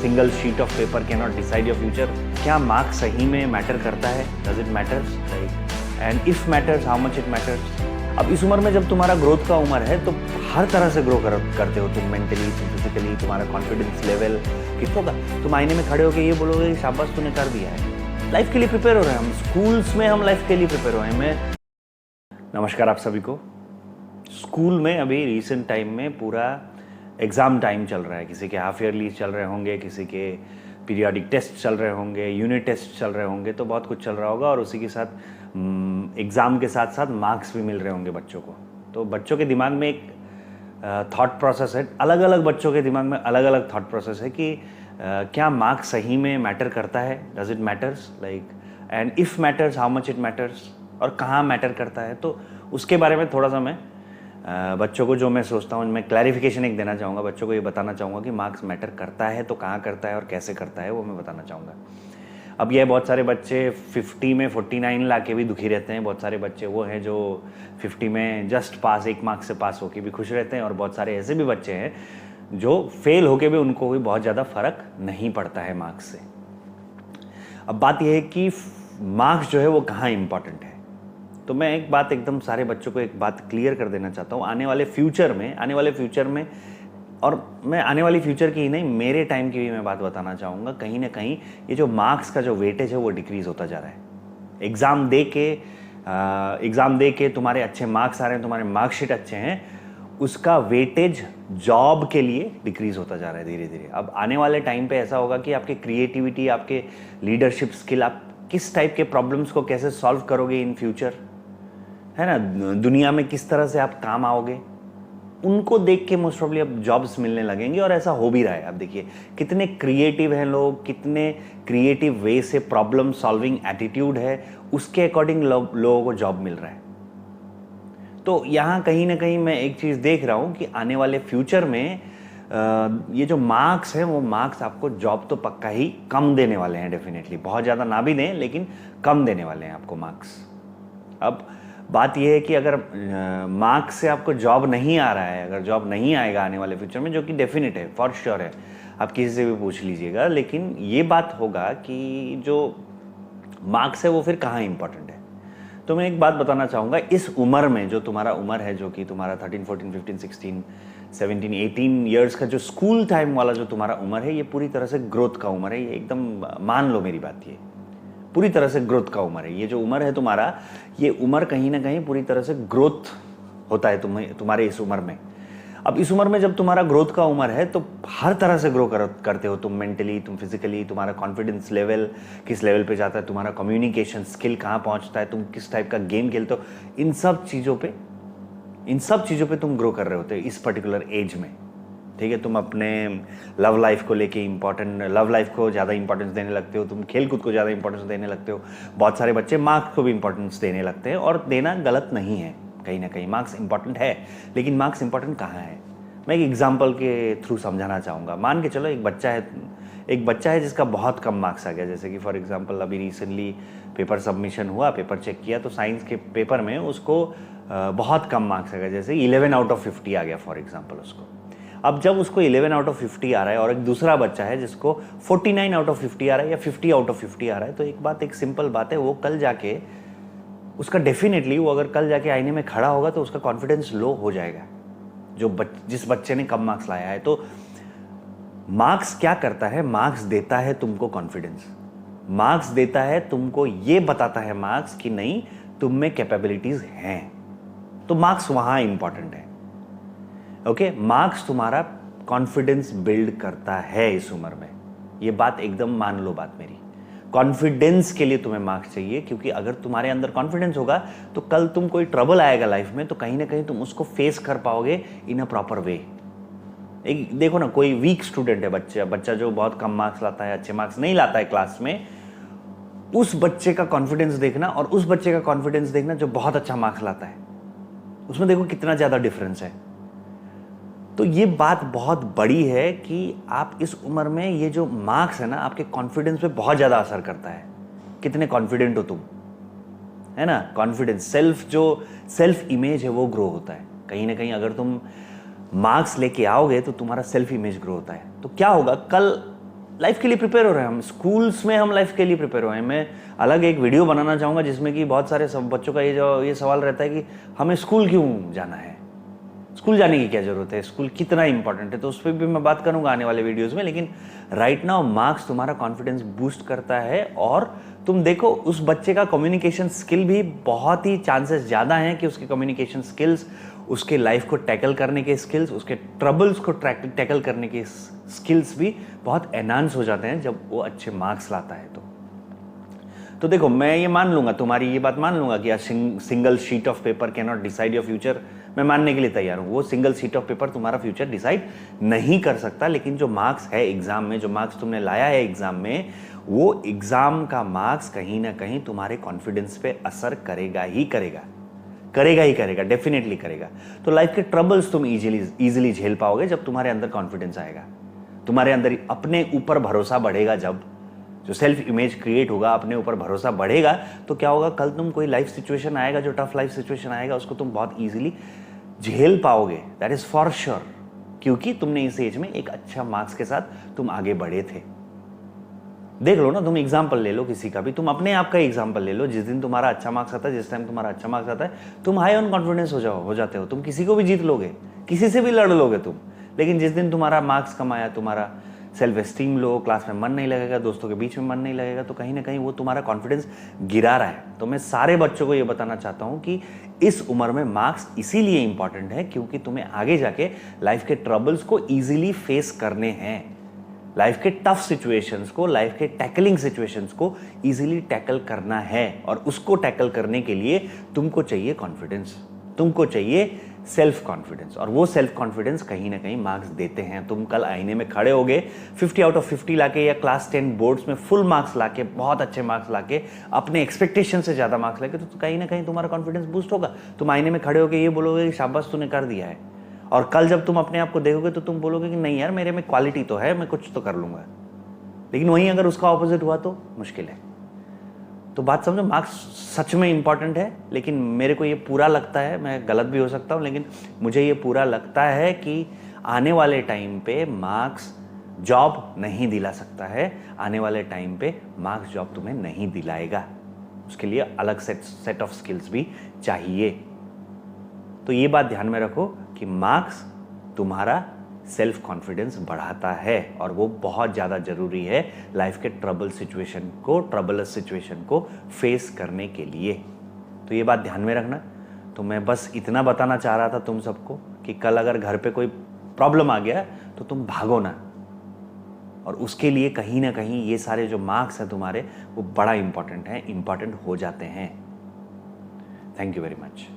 single sheet of paper cannot decide your future. क्या marks सही में मैटर करता है? Does it matters? Like, and if matters, how much it matters? अब इस उम्र में जब तुम्हारा ग्रोथ का उम्र है तो हर तरह से ग्रो करते हो तुम, मेंटली, फिजिकली, तुम्हारा कॉन्फिडेंस लेवल कितना होगा। तुम आईने में खड़े होकर ये बोलोगे कि शाबाश तूने कर दिया है। लाइफ के लिए प्रिपेयर हो रहे हैं हम, स्कूल्स में हम लाइफ के लिए प्रिपेयर हो रहे हैं। मैं नमस्कार आप सभी को। स्कूल में अभी रिसेंट टाइम में पूरा एग्ज़ाम टाइम चल रहा है। किसी के हाफ ईयरली चल रहे होंगे, किसी के पीरियाडिक टेस्ट चल रहे होंगे, यूनिट टेस्ट चल रहे होंगे, तो बहुत कुछ चल रहा होगा। और उसी के साथ एग्ज़ाम के साथ साथ मार्क्स भी मिल रहे होंगे बच्चों को। तो बच्चों के दिमाग में एक थॉट प्रोसेस है, अलग अलग बच्चों के दिमाग में अलग अलग थॉट प्रोसेस है कि क्या मार्क्स सही में मैटर करता है? Does it matters? Like, and if matters, how much it matters, और कहाँ मैटर करता है। तो उसके बारे में थोड़ा सा मैं बच्चों को जो मैं सोचता हूँ, मैं क्लैरिफिकेशन एक देना चाहूँगा। बच्चों को ये बताना चाहूँगा कि मार्क्स मैटर करता है तो कहाँ करता है और कैसे करता है, वो मैं बताना चाहूँगा। अब ये बहुत सारे बच्चे 50 में 49 ला के भी दुखी रहते हैं। बहुत सारे बच्चे वो हैं जो 50 में जस्ट पास, 1 मार्क्स से पास होके भी खुश रहते हैं। और बहुत सारे ऐसे भी बच्चे हैं जो फेल होके भी उनको भी बहुत ज़्यादा फ़र्क नहीं पड़ता है मार्क्स से। अब बात यह है कि मार्क्स जो है वो कहाँ इम्पॉर्टेंट है। तो मैं एक बात एकदम सारे बच्चों को एक बात क्लियर कर देना चाहता हूँ। आने वाले फ्यूचर में और मैं आने वाली फ्यूचर की ही नहीं, मेरे टाइम की भी मैं बात बताना चाहूँगा। कहीं ना कहीं ये जो मार्क्स का जो वेटेज है वो डिक्रीज़ होता जा रहा है। एग्ज़ाम दे के तुम्हारे अच्छे मार्क्स आ रहे हैं, तुम्हारे मार्कशीट अच्छे हैं, उसका वेटेज जॉब के लिए डिक्रीज़ होता जा रहा है धीरे धीरे। अब आने वाले टाइम पे ऐसा होगा कि आपके क्रिएटिविटी, आपके लीडरशिप स्किल, आप किस टाइप के प्रॉब्लम्स को कैसे सॉल्व करोगे इन फ्यूचर, है ना, दुनिया में किस तरह से आप काम आओगे, उनको देख के मोस्ट प्रॉब्ली अब जॉब्स मिलने लगेंगे। और ऐसा हो भी रहा है। अब देखिए कितने क्रिएटिव हैं लोग, कितने क्रिएटिव वे से प्रॉब्लम सॉल्विंग एटीट्यूड है, उसके अकॉर्डिंग लोगों को जॉब मिल रहा है। तो यहाँ कहीं ना कहीं मैं एक चीज़ देख रहा हूँ कि आने वाले फ्यूचर में ये जो मार्क्स हैं वो मार्क्स आपको जॉब तो पक्का ही कम देने वाले हैं। डेफिनेटली बहुत ज़्यादा ना भी दें, लेकिन कम देने वाले हैं आपको मार्क्स। अब बात यह है कि अगर मार्क्स से आपको जॉब नहीं आ रहा है, अगर जॉब नहीं आएगा आने वाले फ्यूचर में, जो कि डेफिनेट है, फॉर श्योर है, आप किसी से भी पूछ लीजिएगा, लेकिन ये बात होगा कि जो मार्क्स है वो फिर कहाँ इंपॉर्टेंट है। तो मैं एक बात बताना चाहूँगा, इस उम्र में जो तुम्हारा उम्र है, जो कि तुम्हारा 13, 14, 15, 16, 17, 18 ईयर्स का जो स्कूल टाइम वाला जो तुम्हारा उम्र है, ये पूरी तरह से ग्रोथ का उम्र है। ये एकदम मान लो मेरी बात, ये पूरी तरह से ग्रोथ का उम्र है। ये जो उम्र है तुम्हारा, ये उम्र कहीं ना कहीं पूरी तरह से ग्रोथ होता है तुम्हारे इस उम्र में। अब इस उम्र में जब तुम्हारा ग्रोथ का उम्र है तो हर तरह से ग्रो करते हो तुम, मेंटली, तुम फिजिकली, तुम्हारा कॉन्फिडेंस लेवल किस लेवल पे जाता है, तुम्हारा कम्युनिकेशन स्किल कहाँ पहुँचता है, तुम किस टाइप का गेम खेलते हो, इन सब चीज़ों पे तुम ग्रो कर रहे होते हो इस पर्टिकुलर एज में। ठीक है, तुम अपने लव लाइफ को लेके लव लाइफ को ज़्यादा इंपॉर्टेंस देने लगते हो, तुम खेल कूद को ज़्यादा इंपॉर्टेंस देने लगते हो। बहुत सारे बच्चे मार्क्स को भी इंपॉर्टेंस देने लगते हैं, और देना गलत नहीं है। कहीं ना कहीं मार्क्स इंपॉर्टेंट है, लेकिन मार्क्स इंपॉर्टेंट कहाँ है, मैं एक एग्जाम्पल के थ्रू समझाना चाहूँगा। मान के चलो एक बच्चा है जिसका बहुत कम मार्क्स आ गया। जैसे कि फॉर एग्जाम्पल अभी रिसेंटली पेपर सबमिशन हुआ, पेपर चेक किया, तो साइंस के पेपर में उसको बहुत कम मार्क्स आ गया। जैसे 11 आउट ऑफ 50 आ गया फॉर एग्जाम्पल उसको। अब जब उसको 11 आउट ऑफ 50 आ रहा है और एक दूसरा बच्चा है जिसको 49 आउट ऑफ 50 आ रहा है या 50 आउट ऑफ 50 आ रहा है, तो एक सिंपल बात है, वो कल जाके उसका डेफिनेटली, वो अगर कल जाके आईने में खड़ा होगा तो उसका कॉन्फिडेंस लो हो जाएगा, जिस बच्चे ने कम मार्क्स लाया है। तो मार्क्स क्या करता है? मार्क्स देता है तुमको कॉन्फिडेंस, मार्क्स देता है तुमको, ये बताता है मार्क्स कि नहीं, तुम में कैपेबिलिटीज हैं। तो मार्क्स वहां इंपॉर्टेंट है। ओके, मार्क्स तुम्हारा कॉन्फिडेंस बिल्ड करता है इस उम्र में। ये बात एकदम मान लो बात मेरी। कॉन्फिडेंस के लिए तुम्हें मार्क्स चाहिए, क्योंकि अगर तुम्हारे अंदर कॉन्फिडेंस होगा तो कल तुम कोई ट्रबल आएगा लाइफ में तो कहीं ना कहीं तुम उसको फेस कर पाओगे इन अ प्रॉपर वे। एक देखो ना, कोई वीक स्टूडेंट है, बच्चा जो बहुत कम मार्क्स लाता है, अच्छे मार्क्स नहीं लाता है क्लास में, उस बच्चे का कॉन्फिडेंस देखना और उस बच्चे का कॉन्फिडेंस देखना जो बहुत अच्छा मार्क्स लाता है, उसमें देखो कितना ज्यादा डिफरेंस है। तो ये बात बहुत बड़ी है कि आप इस उम्र में, ये जो मार्क्स है ना, आपके कॉन्फिडेंस पे बहुत ज़्यादा असर करता है। कितने कॉन्फिडेंट हो तुम, है ना। कॉन्फिडेंस, सेल्फ इमेज है वो ग्रो होता है। कहीं ना कहीं अगर तुम मार्क्स लेके आओगे तो तुम्हारा सेल्फ इमेज ग्रो होता है। तो क्या होगा, कल लाइफ के लिए प्रिपेयर हो रहे हैं, हम स्कूल्स में हम लाइफ के लिए प्रिपेयर हो रहे हैं। मैं अलग एक वीडियो बनाना चाहूँगा जिसमें कि बहुत सारे सब बच्चों का ये सवाल रहता है कि हमें स्कूल क्यों जाना है, स्कूल जाने की क्या ज़रूरत है, स्कूल कितना इंपॉर्टेंट है। तो उस पर भी मैं बात करूंगा आने वाले वीडियोस में। लेकिन राइट नाउ मार्क्स तुम्हारा कॉन्फिडेंस बूस्ट करता है, और तुम देखो उस बच्चे का कम्युनिकेशन स्किल भी बहुत ही चांसेस ज़्यादा हैं कि उसके कम्युनिकेशन स्किल्स, उसके लाइफ को टैकल करने के स्किल्स, उसके ट्रबल्स को टैकल करने के स्किल्स भी बहुत एनहांस हो जाते हैं जब वो अच्छे मार्क्स लाता है। तो देखो, मैं ये मान लूंगा, तुम्हारी ये बात मान लूंगा कि single sheet of paper can not decide your future. मैं मानने के लिए तैयार हूँ, वो सिंगल शीट ऑफ पेपर तुम्हारा फ्यूचर डिसाइड नहीं कर सकता। लेकिन जो मार्क्स है एग्जाम में, जो मार्क्स तुमने लाया है एग्जाम में, वो एग्जाम का मार्क्स कहीं ना कहीं तुम्हारे कॉन्फिडेंस पे असर करेगा ही करेगा, करेगा ही करेगा, डेफिनेटली करेगा। तो लाइफ के ट्रबल्स तुम इजीली झेल पाओगे जब तुम्हारे अंदर कॉन्फिडेंस आएगा, तुम्हारे अंदर अपने ऊपर भरोसा बढ़ेगा। जब जो सेल्फ इमेज क्रिएट होगा, अपने ऊपर भरोसा बढ़ेगा, तो क्या होगा, कल तुम कोई लाइफ सिचुएशन आएगा, जो टफ लाइफ सिचुएशन आएगा, उसको तुम बहुत इजीली झेल पाओगे। दैट इज फॉर श्योर, क्योंकि तुमने इस एज में एक अच्छा मार्क्स के साथ तुम आगे बढ़े थे। देख लो ना, तुम एग्जाम्पल ले लो किसी का भी, तुम अपने आप का एग्जाम्पल ले लो। जिस दिन तुम्हारा अच्छा मार्क्स आता है, जिस टाइम तुम्हारा अच्छा मार्क्स आता है, तुम हाई ऑन कॉन्फिडेंस हो जाते हो, तुम किसी को भी जीत लोगे, किसी से भी लड़ लोगे तुम। लेकिन जिस दिन तुम्हारा मार्क्स कम आया, तुम्हारा सेल्फ एस्टीम लो, क्लास में मन नहीं लगेगा, दोस्तों के बीच में मन नहीं लगेगा, तो कहीं ना कहीं वो तुम्हारा कॉन्फिडेंस गिरा रहा है। तो मैं सारे बच्चों को ये बताना चाहता हूँ कि इस उम्र में मार्क्स इसीलिए इंपॉर्टेंट है क्योंकि तुम्हें आगे जाके लाइफ के ट्रबल्स को इजीली फेस करने हैं, लाइफ के टफ सिचुएशंस को, लाइफ के टैकलिंग सिचुएशंस को इजीली टैकल करना है। और उसको टैकल करने के लिए तुमको चाहिए कॉन्फिडेंस, तुमको चाहिए सेल्फ कॉन्फिडेंस, और वो सेल्फ कॉन्फिडेंस कहीं ना कहीं मार्क्स देते हैं। तुम कल आईने में खड़े होगे 50 आउट ऑफ 50 लाके, या क्लास 10 बोर्ड्स में फुल मार्क्स लाके, बहुत अच्छे मार्क्स लाके, अपने एक्सपेक्टेशन से ज़्यादा मार्क्स लाके, तो कहीं ना कहीं तुम्हारा कॉन्फिडेंस बूस्ट होगा। तुम आईने में खड़े होगे ये बोलोगे कि शाबाश तूने कर दिया है, और कल जब तुम अपने आप को देखोगे तो तुम बोलोगे कि नहीं यार, मेरे में क्वालिटी तो है, मैं कुछ तो कर लूँगा। लेकिन वहीं अगर उसका ऑपोजिट हुआ तो मुश्किल है। तो बात समझो, मार्क्स सच में इंपॉर्टेंट है, लेकिन मेरे को ये पूरा लगता है, मैं गलत भी हो सकता हूँ, लेकिन मुझे ये पूरा लगता है कि आने वाले टाइम पे मार्क्स जॉब नहीं दिला सकता है। आने वाले टाइम पे मार्क्स जॉब तुम्हें नहीं दिलाएगा, उसके लिए अलग सेट ऑफ स्किल्स भी चाहिए। तो ये बात ध्यान में रखो कि मार्क्स तुम्हारा सेल्फ कॉन्फिडेंस बढ़ाता है, और वो बहुत ज़्यादा ज़रूरी है लाइफ के ट्रबलस सिचुएशन को फेस करने के लिए। तो ये बात ध्यान में रखना। तो मैं बस इतना बताना चाह रहा था तुम सबको कि कल अगर घर पे कोई प्रॉब्लम आ गया तो तुम भागो ना, और उसके लिए कहीं ना कहीं ये सारे जो मार्क्स हैं तुम्हारे, वो बड़ा इंपॉर्टेंट हो जाते हैं। Thank you very much.